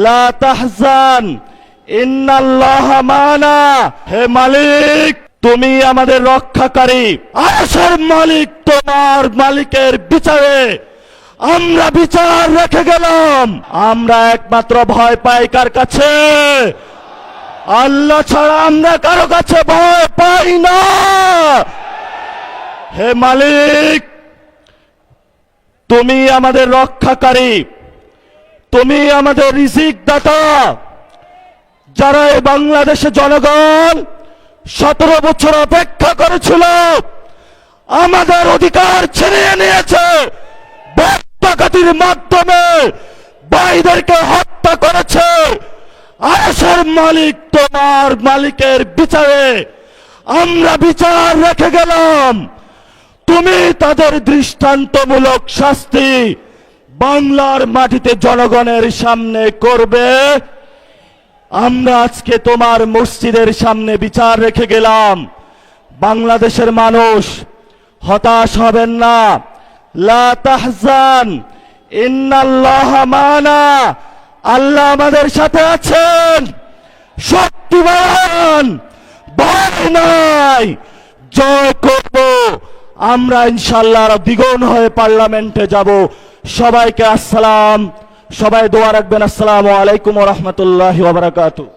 লা তাহজান ইন্নাল্লাহা মানা। হে মালিক, তুমি আমাদের রক্ষাকারী। আরশের মালিক, তোমার মালিকের বিচারে আমরা বিচার রেখে গেলাম। আমরা একমাত্র ভয় পাই কার কাছে? আল্লাহ ছাড়া আমরা কারো কাছে ভয় পাই না। হে মালিক, তুমি আমাদের রক্ষাকারী, তুমি আমাদের রিজিক দাতা। যারা এই বাংলাদেশে জনগণ 17 বছর অপেক্ষা করেছিল, আমাদের অধিকার ছিনিয়ে নিয়েছে, ডাকাতির মাধ্যমে ভাইদেরকে হত্যা করেছে। আরশের মালিক, তোমার মালিকের বিচারে আমরা বিচার রেখে গেলাম। তুমি তাদের দৃষ্টান্তমূলক শাস্তি বাংলার মাটিতে জনগণের সামনে করবে। আমরা আজকে তোমার মসজিদের সামনে বিচার রেখে গেলাম। বাংলাদেশের মানুষ হতাশ হবেন না। লা তাহজান ইন্নাল্লাহা মানা। আল্লাহ আমাদের সাথে আছেন, শক্তিমান, ভয় নাই। জয় করব আমরা ইনশাআল্লাহ। দ্বিগুণ হয়ে পার্লামেন্টে যাব। সবাইকে আসসালাম। সবাই দোয়া রাখবেন। আসসালামু আলাইকুম ওয়া রাহমাতুল্লাহি ওয়া বারাকাতুহু।